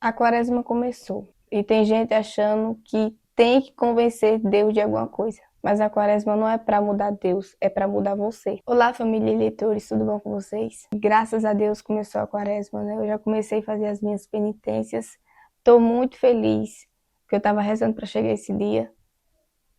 A quaresma começou e tem gente achando que tem que convencer Deus de alguma coisa. Mas a quaresma não é para mudar Deus, é para mudar você. Olá, família e leitores, tudo bom com vocês? Graças a Deus começou a quaresma, né? Eu já comecei a fazer as minhas penitências. Estou muito feliz, porque eu estava rezando para chegar esse dia.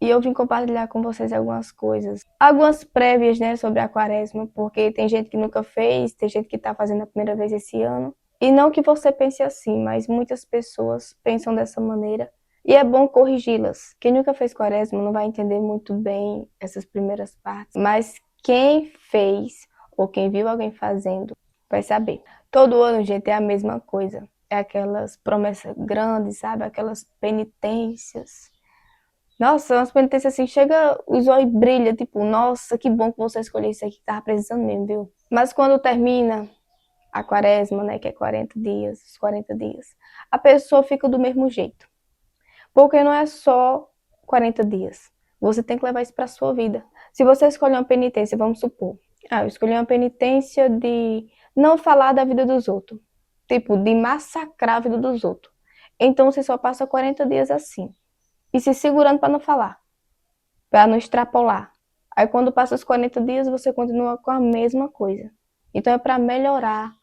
E eu vim compartilhar com vocês algumas coisas. Algumas prévias, né, sobre a quaresma, porque tem gente que nunca fez, tem gente que está fazendo a primeira vez esse ano. E não que você pense assim, mas muitas pessoas pensam dessa maneira. E é bom corrigi-las. Quem nunca fez quaresma não vai entender muito bem essas primeiras partes, mas quem fez ou quem viu alguém fazendo vai saber. Todo ano, gente, é a mesma coisa. É aquelas promessas grandes, sabe? Aquelas penitências. Nossa, umas penitências assim, chega, os olhos brilham, tipo, nossa, que bom que você escolheu isso aqui, que tava precisando mesmo, viu? Mas quando termina a quaresma, né, que é 40 dias, os 40 dias, a pessoa fica do mesmo jeito. Porque não é só 40 dias. Você tem que levar isso para sua vida. Se você escolher uma penitência, vamos supor, eu escolhi uma penitência de não falar da vida dos outros. Tipo, de massacrar a vida dos outros. Então você só passa 40 dias assim. E se segurando para não falar, para não extrapolar. Aí quando passa os 40 dias, você continua com a mesma coisa. Então é para melhorar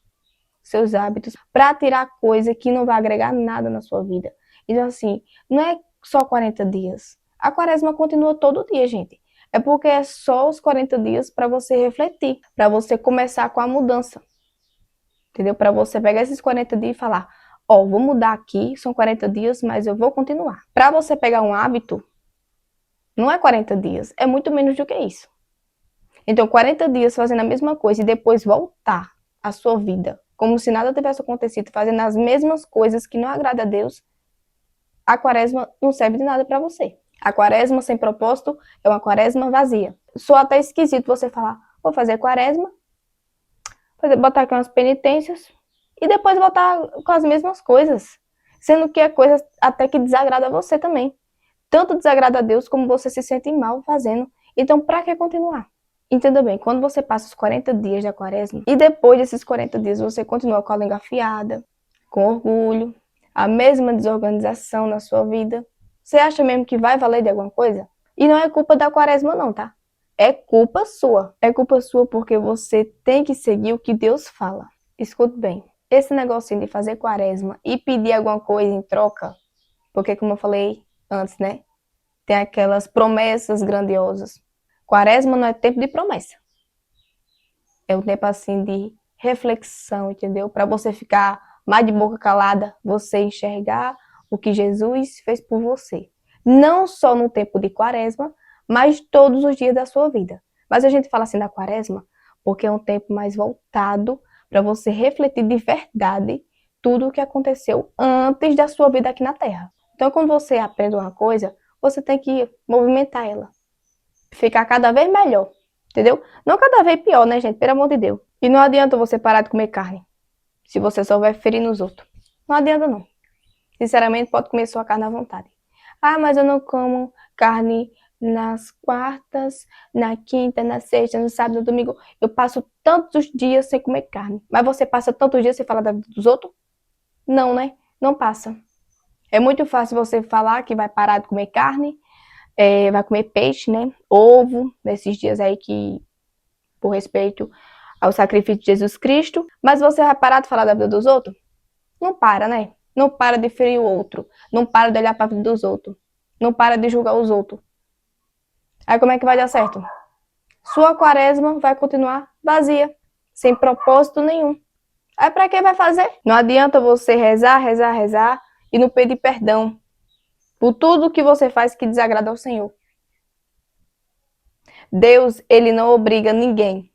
seus hábitos, para tirar coisa que não vai agregar nada na sua vida. Então, assim, não é só 40 dias. A quaresma continua todo dia, gente. É porque é só os 40 dias para você refletir, para você começar com a mudança. Entendeu? Para você pegar esses 40 dias e falar: ó, vou mudar aqui, são 40 dias, mas eu vou continuar. Para você pegar um hábito, não é 40 dias, é muito menos do que isso. Então, 40 dias fazendo a mesma coisa e depois voltar à sua vida como se nada tivesse acontecido, fazendo as mesmas coisas que não agrada a Deus, a quaresma não serve de nada para você. A quaresma sem propósito é uma quaresma vazia. Soa até esquisito você falar: vou fazer quaresma, botar aqui umas penitências e depois voltar com as mesmas coisas. Sendo que é coisa até que desagrada a você também. Tanto desagrada a Deus como você se sente mal fazendo. Então, para que continuar? Entenda bem, quando você passa os 40 dias da quaresma e depois desses 40 dias você continua com a língua afiada, com orgulho, a mesma desorganização na sua vida, você acha mesmo que vai valer de alguma coisa? E não é culpa da quaresma não, tá? É culpa sua. É culpa sua porque você tem que seguir o que Deus fala. Escute bem, esse negocinho de fazer quaresma e pedir alguma coisa em troca, porque como eu falei antes, né? Tem aquelas promessas grandiosas. Quaresma não é tempo de promessa. É um tempo assim de reflexão, entendeu? Para você ficar mais de boca calada, você enxergar o que Jesus fez por você. Não só no tempo de quaresma, mas todos os dias da sua vida. Mas a gente fala assim da quaresma porque é um tempo mais voltado para você refletir de verdade tudo o que aconteceu antes da sua vida aqui na Terra. Então, quando você aprende uma coisa, você tem que movimentar ela. Ficar cada vez melhor, entendeu? Não cada vez pior, né, gente? Pelo amor de Deus. E não adianta você parar de comer carne, se você só vai ferir nos outros. Não adianta, não. Sinceramente, pode comer sua carne à vontade. Ah, mas eu não como carne nas quartas, na quinta, na sexta, no sábado, no domingo. Eu passo tantos dias sem comer carne. Mas você passa tantos dias sem falar da vida dos outros? Não, né? Não passa. É muito fácil você falar que vai parar de comer carne, vai comer peixe, né? Ovo, nesses dias aí que, por respeito ao sacrifício de Jesus Cristo. Mas você vai parar de falar da vida dos outros? Não para, né? Não para de ferir o outro. Não para de olhar para a vida dos outros. Não para de julgar os outros. Aí como é que vai dar certo? Sua quaresma vai continuar vazia, sem propósito nenhum. Aí para que vai fazer? Não adianta você rezar, rezar, rezar e não pedir perdão por tudo que você faz que desagrada ao Senhor. Deus, ele não obriga ninguém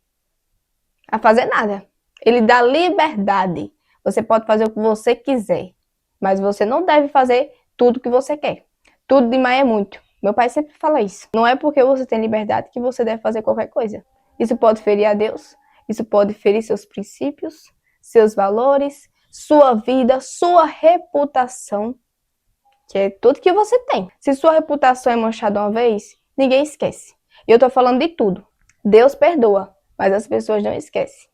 a fazer nada. Ele dá liberdade. Você pode fazer o que você quiser, mas você não deve fazer tudo o que você quer. Tudo demais é muito. Meu pai sempre fala isso. Não é porque você tem liberdade que você deve fazer qualquer coisa. Isso pode ferir a Deus, isso pode ferir seus princípios, seus valores, sua vida, sua reputação, que é tudo que você tem. Se sua reputação é manchada uma vez, ninguém esquece. E eu tô falando de tudo. Deus perdoa, mas as pessoas não esquecem.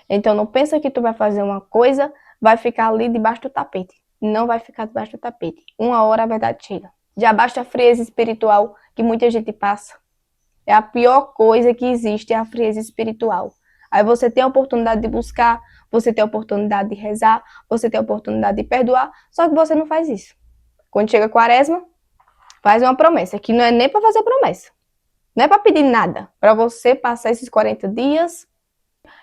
Então não pensa que tu vai fazer uma coisa, vai ficar ali debaixo do tapete. não vai ficar debaixo do tapete. Uma hora a verdade chega. Já basta a frieza espiritual que muita gente passa. É a pior coisa que existe, é a frieza espiritual. Aí você tem a oportunidade de buscar, você tem a oportunidade de rezar, você tem a oportunidade de perdoar, só que você não faz isso. Quando chega a quaresma, faz uma promessa, que não é nem para fazer promessa. Não é para pedir nada, para você passar esses 40 dias.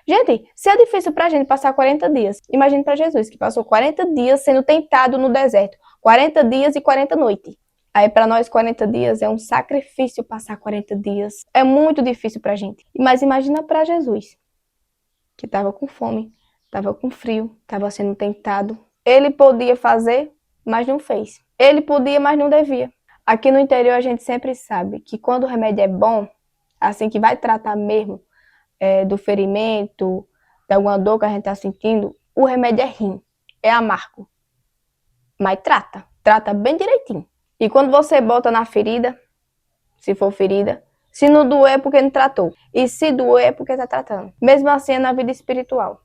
Gente, se é difícil para a gente passar 40 dias, imagine para Jesus, que passou 40 dias sendo tentado no deserto. 40 dias e 40 noites. Aí para nós 40 dias é um sacrifício passar 40 dias. É muito difícil para a gente. Mas imagina para Jesus, que estava com fome, estava com frio, estava sendo tentado. Ele podia fazer, mas não fez. Ele podia, mas não devia. Aqui no interior a gente sempre sabe que quando o remédio é bom, assim que vai tratar mesmo do ferimento, de alguma dor que a gente está sentindo, o remédio é ruim, é amargo. Mas trata bem direitinho. E quando você bota na ferida, se for ferida, se não doer é porque não tratou. E se doer é porque está tratando. Mesmo assim é na vida espiritual.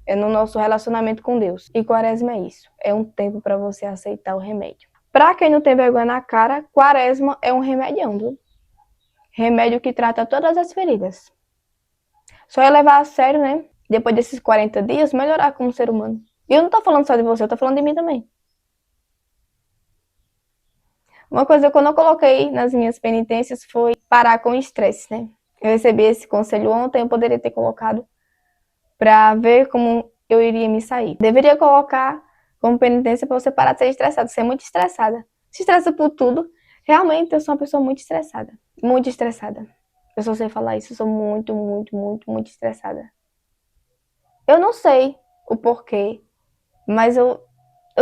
É no nosso relacionamento com Deus. E quaresma é isso. É um tempo para você aceitar o remédio. Para quem não tem vergonha na cara, quaresma é um remedião, viu? Remédio que trata todas as feridas. Só é levar a sério, né? Depois desses 40 dias, melhorar como ser humano. E eu não tô falando só de você, eu tô falando de mim também. Uma coisa que eu não coloquei nas minhas penitências foi parar com o estresse, né? Eu recebi esse conselho ontem, eu poderia ter colocado para ver como eu iria me sair. Deveria colocar como penitência para você parar de ser estressado. Você é muito estressada. Se estressa por tudo. Realmente, eu sou uma pessoa muito estressada. Muito estressada. Eu só sei falar isso, eu sou muito, muito, muito, muito estressada. Eu não sei o porquê, mas eu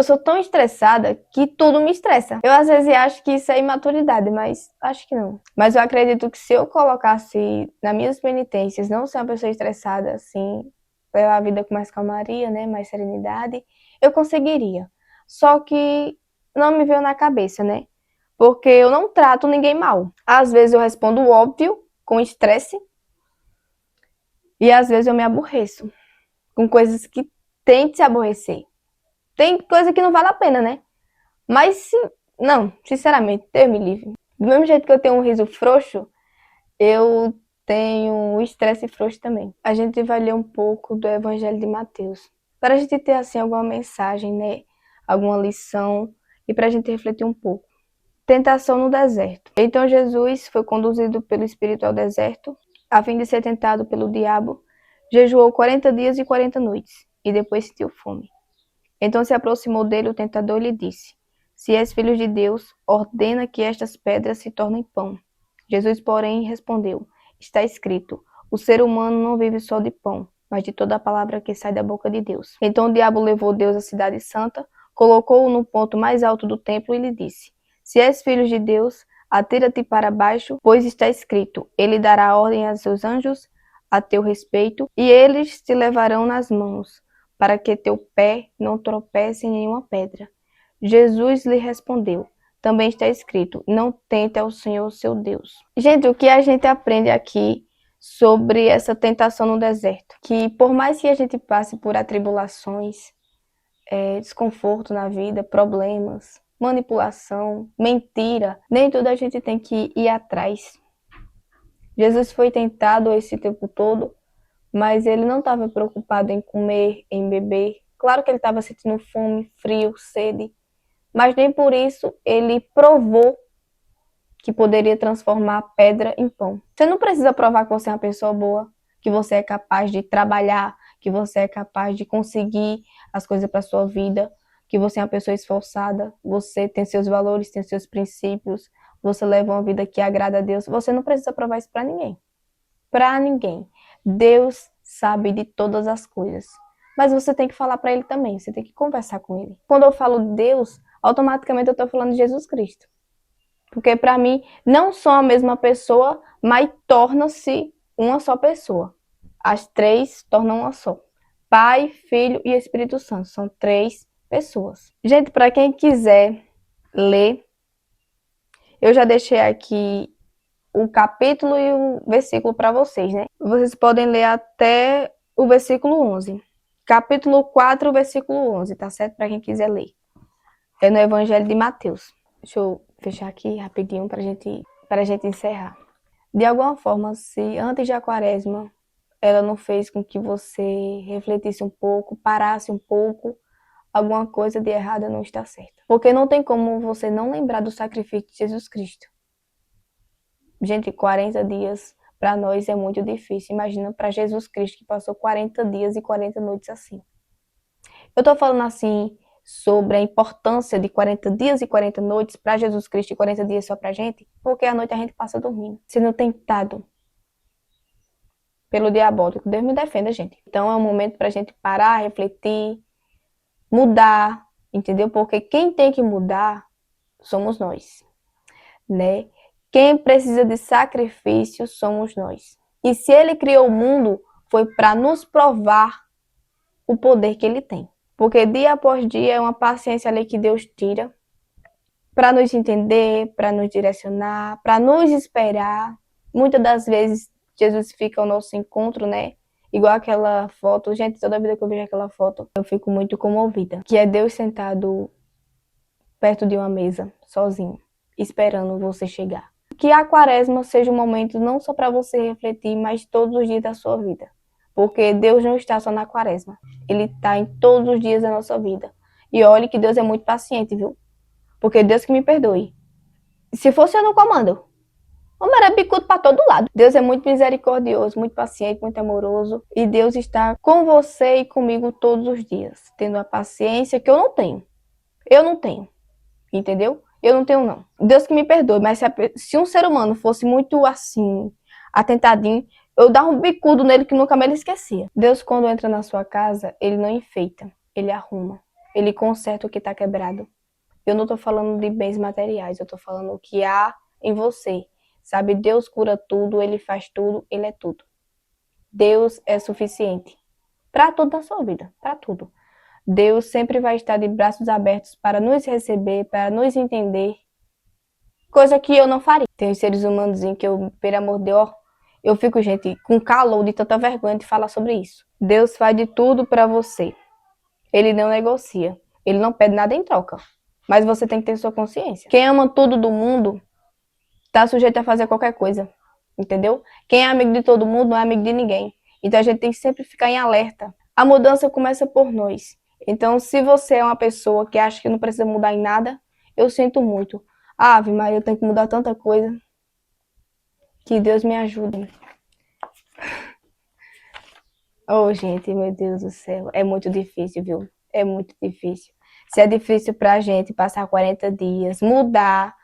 sou tão estressada que tudo me estressa. Eu às vezes acho que isso é imaturidade, mas acho que não. Mas eu acredito que se eu colocasse nas minhas penitências não ser uma pessoa estressada, assim, levar a vida com mais calmaria, né, mais serenidade, eu conseguiria. Só que não me veio na cabeça, né? Porque eu não trato ninguém mal. Às vezes eu respondo o óbvio, com estresse, e às vezes eu me aborreço com coisas que tem que se aborrecer. Tem coisa que não vale a pena, né? Mas, não, sinceramente, Deus me livre. Do mesmo jeito que eu tenho um riso frouxo, eu tenho um estresse frouxo também. A gente vai ler um pouco do Evangelho de Mateus. Para a gente ter, assim, alguma mensagem, né? Alguma lição e para a gente refletir um pouco. Tentação no deserto. Então Jesus foi conduzido pelo Espírito ao deserto, a fim de ser tentado pelo diabo. Jejuou 40 dias e 40 noites, e depois sentiu fome. Então se aproximou dele o tentador e lhe disse: Se és filho de Deus, ordena que estas pedras se tornem pão. Jesus, porém, respondeu: Está escrito: O ser humano não vive só de pão, mas de toda a palavra que sai da boca de Deus. Então o diabo levou Deus à cidade santa, colocou-o no ponto mais alto do templo e lhe disse: Se és filho de Deus, atira-te para baixo, pois está escrito: Ele dará ordem a seus anjos a teu respeito, e eles te levarão nas mãos, para que teu pé não tropece em nenhuma pedra. Jesus lhe respondeu: Também está escrito: Não tente ao Senhor seu Deus. Gente, o que a gente aprende aqui sobre essa tentação no deserto? Que por mais que a gente passe por atribulações, desconforto na vida, problemas, manipulação, mentira, nem tudo a gente tem que ir atrás. Jesus foi tentado esse tempo todo, mas ele não estava preocupado em comer, em beber. Claro que ele estava sentindo fome, frio, sede, mas nem por isso ele provou que poderia transformar a pedra em pão. Você não precisa provar que você é uma pessoa boa, que você é capaz de trabalhar, que você é capaz de conseguir as coisas para sua vida, que você é uma pessoa esforçada, você tem seus valores, tem seus princípios, você leva uma vida que agrada a Deus. Você não precisa provar isso para ninguém. Para ninguém. Deus sabe de todas as coisas. Mas você tem que falar para ele também, você tem que conversar com ele. Quando eu falo Deus, automaticamente eu estou falando de Jesus Cristo. Porque para mim não são a mesma pessoa, mas torna-se uma só pessoa. As três tornam uma só. Pai, Filho e Espírito Santo. São três pessoas. Gente, para quem quiser ler, eu já deixei aqui o capítulo e o versículo para vocês, né? Vocês podem ler até o versículo 11. Capítulo 4, versículo 11, tá certo? Para quem quiser ler. É no Evangelho de Mateus. Deixa eu fechar aqui rapidinho pra gente encerrar. De alguma forma, se antes da quaresma ela não fez com que você refletisse um pouco, parasse um pouco, alguma coisa de errada não está certa. Porque não tem como você não lembrar do sacrifício de Jesus Cristo. Gente, 40 dias para nós é muito difícil. Imagina para Jesus Cristo que passou 40 dias e 40 noites assim. Eu tô falando assim sobre a importância de 40 dias e 40 noites para Jesus Cristo e 40 dias só pra gente, porque à noite a gente passa dormindo, sendo tentado pelo diabólico. Deus me defenda, gente. Então é um momento pra gente parar, refletir, mudar, entendeu? Porque quem tem que mudar somos nós, né? Quem precisa de sacrifício somos nós. E se ele criou o mundo, foi para nos provar o poder que ele tem. Porque dia após dia é uma paciência ali que Deus tira para nos entender, para nos direcionar, para nos esperar. Muitas das vezes Jesus fica ao nosso encontro, né? Igual aquela foto. Gente, toda vida que eu vejo aquela foto, eu fico muito comovida. Que é Deus sentado perto de uma mesa, sozinho, esperando você chegar. Que a quaresma seja um momento não só para você refletir, mas todos os dias da sua vida. Porque Deus não está só na quaresma. Ele está em todos os dias da nossa vida. E olhe que Deus é muito paciente, viu? Porque Deus que me perdoe. Se fosse eu no comando, eu era bicudo para todo lado. Deus é muito misericordioso, muito paciente, muito amoroso. E Deus está com você e comigo todos os dias. Tendo a paciência que eu não tenho. Eu não tenho. Entendeu? Eu não tenho, não. Deus que me perdoe, mas se um ser humano fosse muito assim, atentadinho, eu dava um bicudo nele que nunca mais ele esquecia. Deus, quando entra na sua casa, ele não enfeita, ele arruma, ele conserta o que está quebrado. Eu não estou falando de bens materiais, eu estou falando o que há em você. Sabe, Deus cura tudo, ele faz tudo, ele é tudo. Deus é suficiente para tudo na sua vida, para tudo. Deus sempre vai estar de braços abertos para nos receber, para nos entender, coisa que eu não faria. Tem os seres humanos em que eu, pelo amor de Deus, eu fico, gente, com calor de tanta vergonha de falar sobre isso. Deus faz de tudo para você. Ele não negocia, ele não pede nada em troca, mas você tem que ter sua consciência. Quem ama tudo do mundo está sujeito a fazer qualquer coisa, entendeu? Quem é amigo de todo mundo não é amigo de ninguém. Então a gente tem que sempre ficar em alerta. A mudança começa por nós. Então, se você é uma pessoa que acha que não precisa mudar em nada, eu sinto muito. Ave Maria, eu tenho que mudar tanta coisa. Que Deus me ajude. Oh, gente, meu Deus do céu. É muito difícil, viu? É muito difícil. Se é difícil pra gente passar 40 dias, mudar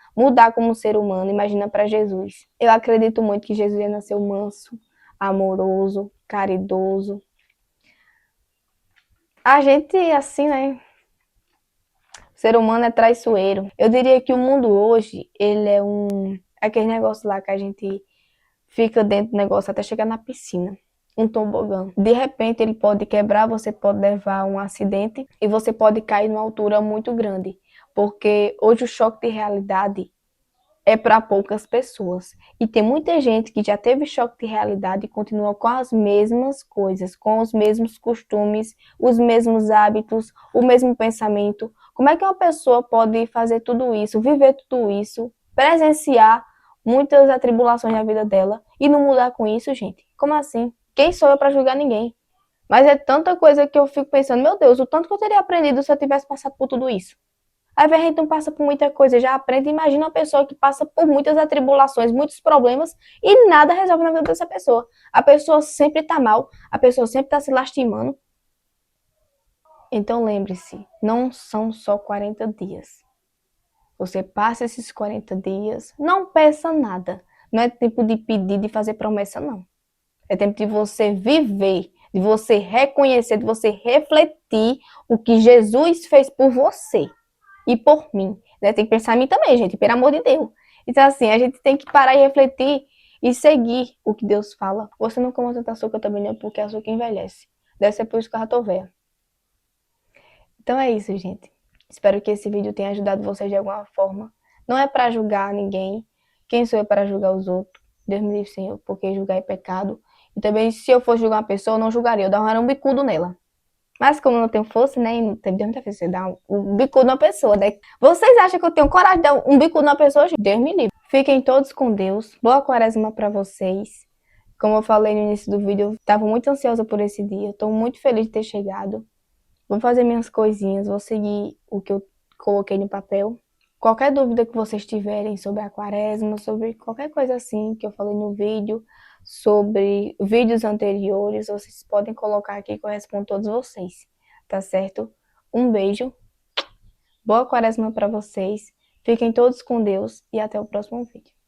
como ser humano, imagina pra Jesus. Eu acredito muito que Jesus ia nascer manso, amoroso, caridoso. A gente, assim, né? O ser humano é traiçoeiro. Eu diria que o mundo hoje, ele é aquele negócio lá que a gente fica dentro do negócio até chegar na piscina. Um tobogã. De repente ele pode quebrar, você pode levar a um acidente e você pode cair numa altura muito grande. Porque hoje o choque de realidade é para poucas pessoas. E tem muita gente que já teve choque de realidade e continua com as mesmas coisas, com os mesmos costumes, os mesmos hábitos, o mesmo pensamento. Como é que uma pessoa pode fazer tudo isso, viver tudo isso, presenciar muitas atribulações na vida dela e não mudar com isso, gente? Como assim? Quem sou eu para julgar ninguém? Mas é tanta coisa que eu fico pensando, meu Deus, o tanto que eu teria aprendido se eu tivesse passado por tudo isso. Às vezes a gente não passa por muita coisa, já aprende. Imagina uma pessoa que passa por muitas atribulações, muitos problemas e nada resolve na vida dessa pessoa. A pessoa sempre tá mal, a pessoa sempre tá se lastimando. Então lembre-se, não são só 40 dias. Você passa esses 40 dias, não peça nada. Não é tempo de pedir, de fazer promessa, não. É tempo de você viver, de você reconhecer, de você refletir o que Jesus fez por você e por mim. Né? Tem que pensar em mim também, gente, pelo amor de Deus. Então, assim, a gente tem que parar e refletir e seguir o que Deus fala. Você não coma tanta açúcar também, não, porque açúcar envelhece. Deve ser por isso que eu já tô velha. Então é isso, gente. Espero que esse vídeo tenha ajudado vocês de alguma forma. Não é para julgar ninguém. Quem sou eu para julgar os outros? Deus me livre, Senhor, porque julgar é pecado. E também, se eu fosse julgar uma pessoa, eu não julgaria. Eu daria um bicudo nela. Mas como eu não tenho força, né? E não tem muita vez você dar um bicudo na pessoa, né? Vocês acham que eu tenho coragem de dar um bicudo na pessoa? Deus me livre. Fiquem todos com Deus. Boa quaresma pra vocês. Como eu falei no início do vídeo, eu estava muito ansiosa por esse dia. Estou muito feliz de ter chegado. Vou fazer minhas coisinhas, vou seguir o que eu coloquei no papel. Qualquer dúvida que vocês tiverem sobre a quaresma, sobre qualquer coisa assim que eu falei no vídeo, sobre vídeos anteriores, vocês podem colocar aqui que eu respondo todos vocês, tá certo? Um beijo, boa quaresma para vocês, fiquem todos com Deus e até o próximo vídeo.